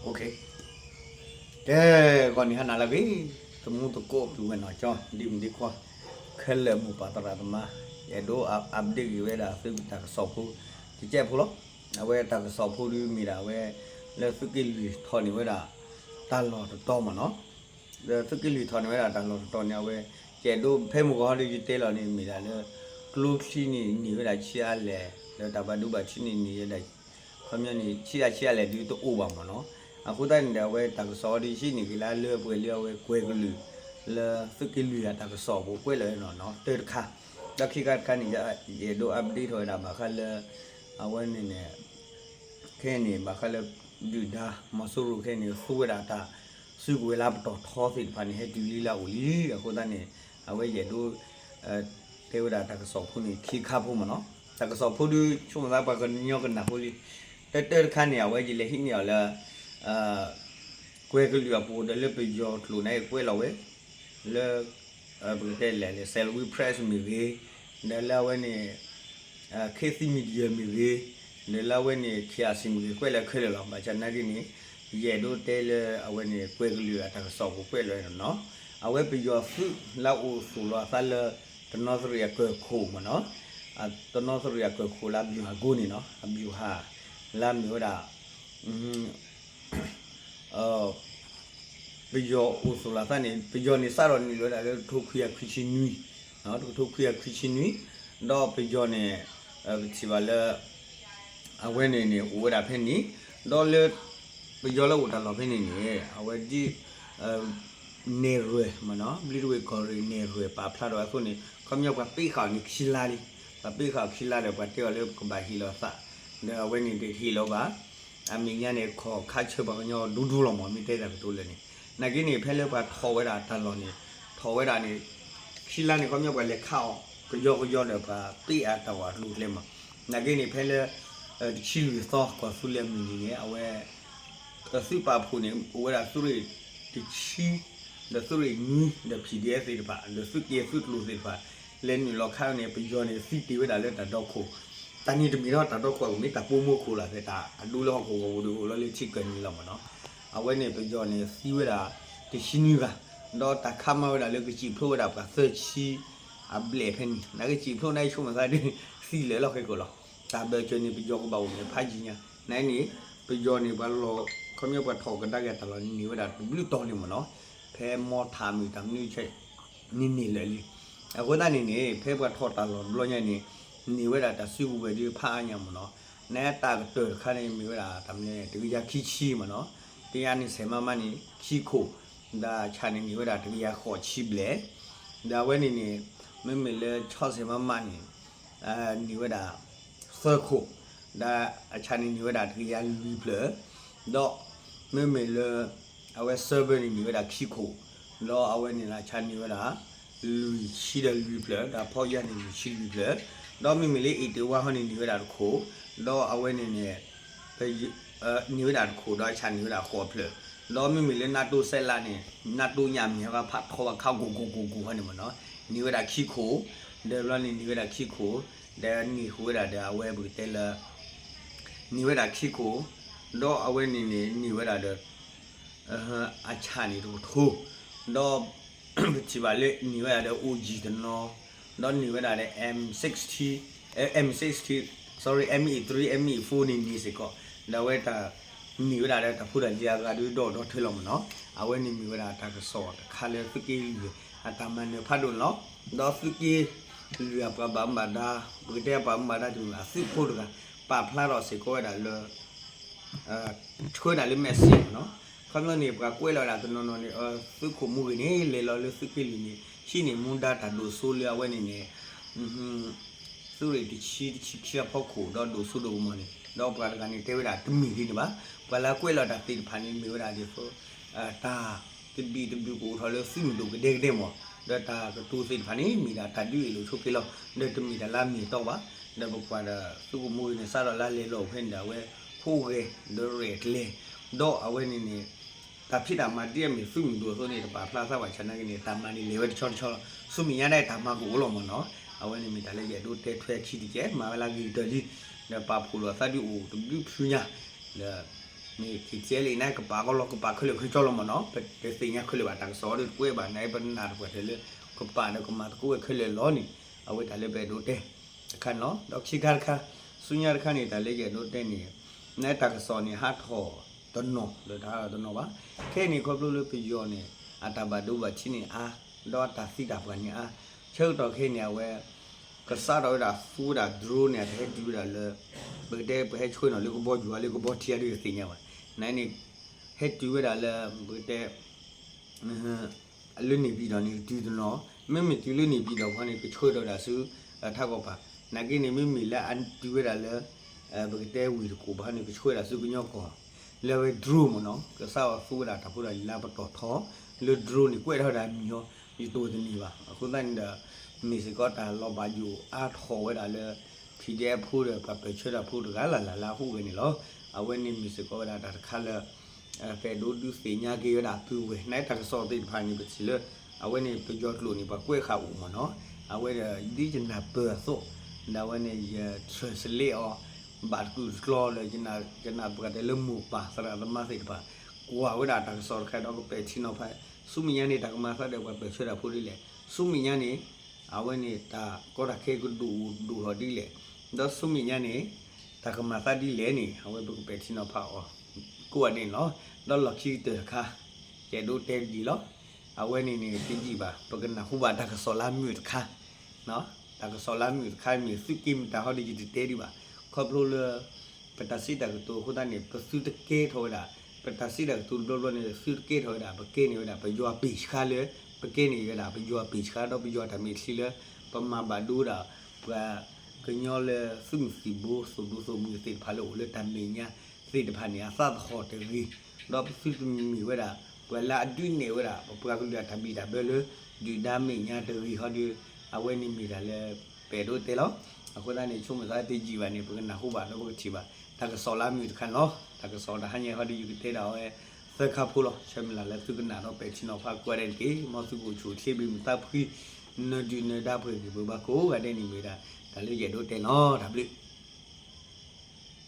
โอเคแกก่อนนี้ฮันอะไรพี่สมมุติโกดูกันหน่อยจ้ะดิมดีกว่าแค่เริ่มมุปตระธรรมะอย่าดูอัปเดตอยู่เวลาซึ่งตักสอบผู้ที่เจ็บผู้หรอกเอาไว้ตักสอบผู้ดูมีละเว้แล้วสกิลทอนี่เวลาตลอดต่อมาเนาะแล้วสกิลทอนี่เวลาตลอดต่อเนี่ยเว้แกดูเพ่มุกเขาดูจิตเตลอนี่มีละแล้วกลุ่มที่นี่เวลาเชียร์เลยแล้วแต่ว่าดูบัตรที่นี่ได้คำนี้เชียร์เลยดูตัวอุบมาเนาะအခုတိုင်းတဲ့ဝဲတကစောဒီရှိနေကြလားလွယ်ပွေလျော်ဝဲကွဲကလူလာစကီလူရတကစောကိုကွဲလဲနော်တေခါတခိကခဏရဒိုအပ်ဒေ့ထော်တာမှာခလအဝဲနေနေခဲနေမှာခလဒူဒါမဆူရုခဲနေဖူရတာစုကွေလာတော့ထောစီဖာနေဟဲတူလီလာဦးလီအခုတိုင်းနေအဝဲရဒိုတေဝဒတကစောဖုန်ခိခါဖို့မနော်တကစောဖုဒူချုံလာပါကညောကနာဟိုလီတေခါနေအဝဲကြီးလေဟိနေလာကွဲကလေးအပေါ်တယ်လေပြကြောထလို့နေကွဲလာဝဲလေဘယ်တဲ့လဲဆယ်ဝီပရက်မီဝေနဲလာဝဲနေခေစီမီဒီယာမီဝေနဲလာဝဲနေခရစီမီကွဲလာခဲလာမှာချန်နာဒီနေရဲတို့တဲလေအဝဲနေကွဲကလေးအတာဆောက်ကိုကွဲလွဲနော်အဝဲပြကြောဖူလာအိုဆူလာသလတနော်စရရခိုးမနော်တနော်စရရခိုးလာဘီဟာကိုနေနော်အဘီဟာလာမျိုးတာပယောအိုဆိုလာတဲ့ပယောနေစားတော့နေလို့လည်းထုတ်ခွေခရချင်းနွီနော်ထုတ်ခွေခရချင်းနွီတော့ပယောနေဒီပါလေအဝဲနေဝဲတာဖက်နေတော့လေပယောလည်းဝတာတော့ဖက်နေအဝဲဒီနေရွယ်မနော်ဘလီရွယ်ကော်ရီနေရွယ်ပါဖလာတော့အခုနေခမြောက်ကပိခါနေခီလာလီပိခါခီလာတယ်ပါတဲ့လေကဘာဟီလောစာဒါဝဲနေတဲ့ဟီလောပါအမင်းရနေခေါ်ခါချပါညောဒူးဒူးလောမမီတဲ့တာတို့လည်းနေကိနေဖဲလဲပါထော်ဝဲတာတန်လောနေထော်ဝဲတာနေခီလာနေကောမြောက်ကလည်းခောက်ကြောတယ်ပါတိအတော်လူလည်းမနကိနေဖဲလဲချီလူသောကဆူလည်းမင်းနေအဝဲစုပါဖူနေဝဲတာသူရီတချီဒသူရီနီဒ PDF တွေပါဒစုကေစုလူတွေပါလဲနေလောက်ခါနေပြောနေစီတီဝဲတာလည်းတော့ခုတန်နီတမီတော့တတော့ခွာကိုမိတာပိုးမို့ခိုးလာတဲ့တာအလူလောက်ကိုလောလေးချစ်ကန်ကြီးလောက်မနော်အဝဲနေပြောနေစီဝဲတာတရှိနီကတော့တခါမဝဲတာလည်းကြည့်ဖို့တာပါဆက်ချီအဘလေဖန်နာကြည့်ဖို့နိုင်ချုံမှာဒီစီလေလောက်ခဲကိုလောက်တာပဲချနေပြောကပါဦးနေဖိုက်ကြီးညာနိုင်နေပြောနေဘာလို့ခမြောက်ကထောက်ကတက်ကတလောနေဝဲတာဘလူတော်နေမနော်ဖဲမောထားမိတာမြူချက်နေလေလီအခုတန်းနေဖဲဘကထောက်တာလောဘလို့ညနေနေဝဲတာတဆူဝဲဒီဖားညာမနော်နဲတာတော်ခါနေမိဝဲတာတမနေတကယ်ခီချီမနော်တရားနေဆယ်မနေခီခိုဒါချာနေမိဝဲတာတကယ်ခေါ်ချီဘလေဒါဝဲနေမေလေ60မနေနေဝဲတာဆာခိုဒါအချာနေနေဝဲတာတကယ်လူဘလေတော့မေလေအဝဲဆာဗာနေဝဲတာခီခိုတော့အဝဲနေလာချာနေဝဲတာလူရှိတယ်လူဘလေဒါဖောက်ရနေရှိလူဘလေတော့မိမလေးအေတူဝါဟောနေနေရတာကိုတော့အဝဲနေနေနေရတာကိုတော့ချာနေရတာခေါ်ဖလေတော့မိမလေးနာတိုဆက်လာနေနာတိုညမြေကဖတ်ခေါ်ခောက်ကိုဟောနေမနော်နေရတာခိခိုဒေလနေနေရတာခိခိုဒါနေဟိုရတာအဝဲဘူးတဲလာနေရတာခိခိုတော့အဝဲနေရတာအချာနေတော့ထိုးတော့ချီပါလေနေရတာ OG တနော်တော့နေဝဲတာတဲ့ M60 M60 sorry ME3 ME4 နေစကောဒါဝဲတာနေဝဲတာတဲ့ဖူတာကြာကတော့ထွေးလို့မနော်အဝဲနေမိဝဲတာတကစောခါလေဖကီအတမန်နေဖတ်လို့နော်တော့ဖကီလူရပါဘာမဒါဘုတဲ့ပါမဒါတူလားစစ်ဖို့ကပါဖလာတော့စကောဒါလောထွေးတာလေမက်ဆီနော်ခမလို့နေကကွဲလာတာနော်နေစုခုမှုနေလေလောလေစစ်ကီနေရှိနေမွန်ဒါတာလို့ဆိုလျာဝဲနေနေသူရီတချီဖောက်ခိုတော့လို့ဆိုလို့မနေတော့ဘာကနေတဲဝဲတာတမီလေးနေပါဘလာကွဲလာတာတိဖာနေမျိုးတာဒီဆိုတာတဘီကိုထော်လို့စီမလို့ကတဲ့မောဒါတာတူစိဖာနေမိတာတတူလို့ထုတ်ပြလို့ဒါတမီတာလာမီတော့ပါဒါဘကွာဒါသူ့မွေးနေစားတော့လာလေလို့ဖင်တာဝဲခိုးရဲဒရက်လေတော့အဝဲနေတာဖြစ်တာမှတည့်မြစုမလို့ဆိုနေတာပါဖလားစားပါချန်နယ်နေတာမန်နေလေဝဲချောစုမရတဲ့တာမကိုလို့မနော်အဝဲနေမိတာလေရတို့တဲထွဲချီတကျဲမာလာကြီးတလီနပါဖူလို့သတိအိုတဘလူဖြူညာ มีขี้เจเลยนะกับปากก็ล็อกกับปากขึ้นเลยขึ้นจอลงมาเนาะเป็นสิ่งนี้ขึ้นเลยว่าต่างสอด้วยกุ้ยบ้านไหนเป็นนาดกว่าเธอเลยกับปากเนี่ยกับมากุ้ยขึ้นเลยล้อนี่เอาไว้แต่เลยไปดูเด้ขันเนาะดอกชิการค่ะสุญญาขันนี่แต่เลยแกดูเด้นี่ในต่างสอนี่ฮัทหอต้นนอเลยท่าต้นนอวะแค่นี้ครบรู้เลยไปย้อนเนี่ยอัตบาดูบัชินี่ดอตาสิกับกันเนี่ยเชื่อต่อแค่เนี่ยเว้ก็ซาดเอาฟูดดรูเนี่ยให้ดูเลยเปิดได้ให้ช่วยหน่อยเลยก็บอกอยู่เลยก็บอกเทียด้วยสิ่งเนี่ยวะนั่นนี่ให้ดูเลยเปิดได้ลุนี่ปีดนี่ดูเนาะไม่มีดูลุนี่ปีดวันนี้ก็ช่วยเราซื้อถ้าก็ปะนักกินนี่ไม่มีแล้วอันดูเลยเปิดได้วิธีกูบ้านนี่ก็ช่วยเราซื้อกุญแจก่อนแล้วไปดรูมั้งเนาะก็ซาฟูดถ้าพูดอะไรลาบต่อท้อแล้วดรูนี่กูเท่าไหร่มีอยู่ตัวนี้วะคุณนั่นเด้อมีสก็ตาเราบาอยู่ทอไว้ได้เลยพีเดียพูดเลยปะไปช่วยเราพูดกันละพูดกันนี่เหรอเอาไว้นี่มีสก็ได้แต่ขั้นเลยไปดูสีเนี้ยกี่ได้ตัวเว้ยในทางสอบติดพันนี่เป็นสิเลยเอาไว้นี่ไปยอดลุนี่ปะกล้วยข้าวมันเนาะเอาไว้ดีจนน่าเปิดโซ่แล้วไว้นี่เทรสเล่อบาดกูกลัวเลยจนน่าปกติเริ่มมูป่ะสระธรรมะสิป่ะกูเอาไว้ได้ทางสอบแค่เราก็ไปชินเอาไปสุมิยานี่ทางมาสักเดี๋ยวไปช่วยเราพูดเลยสุมิยานี่เอาไว้นี่ตาก็รักแค่กูดูหอดีเลยแล้วสุมิยานี่ตากมาสักดีเลยนี่เอาไว้ไปชินเอาผ้ากูอันนี้เนาะแล้วหลักชีเตอร์ค่ะแกดูเต็มดีแล้วเอาไว้นี่ที่จีบ่ะปกตินะคู่บ้านตากสลามิดค่ะเนาะตากสลามิดค่ะมีสุกิมตาเขาดีจิตเตดีบ่ะครอบครัวเลยเป็นตาสีตากตัวคู่ด้านนี้เป็นสุดเกย์เท่าไหร่เป็นตาสีตากตัวล้วนๆนี่สุดเกย์เท่าไหร่เป็นเกย์นี่เวลาไปยัวปีชค่ะเลยเป็นเกย์นี่เวลาไปยัวปีชค่ะเราไปยัวทำมีสิเลยประมาบาดูด่าว่าก็ย้อนเลยซึ่งสิบูสมดูสมมือติดพาโลเลยทำมีเนี่ยสิทธิพันธ์เนี่ยซาดคอเตอรีเราสุดมีเวลาดูเนี่ยเวลาพวกเราเนี่ยทำมีแต่เบลล์ดูดามีเนี่ยเตอรีเขาดูเอาไว้นี่มีแต่เลยไปดูเตลล์คนนั้นเนี่ยช่วงเวลาที่จีวันเนี่ยพวกนั้นคู่บ้านแล้วพวกชีบ้านถ้าก็สอนลามีขันเนาะถ้าก็สอนหันเนี่ยเขาดูอยู่ที่เราเสื้อขาพูดใช่ไหมล่ะแล้วทุกคนน่ะเราไปชินเอาผ้ากวาดเองกี่มาสุกุชูที่บิมตาพื้นเนื้อดูเนื้อดาพื้นที่บัวโก้กันได้นี่มีได้แต่เรื่องใหญ่ดูเตลล์ทำเลย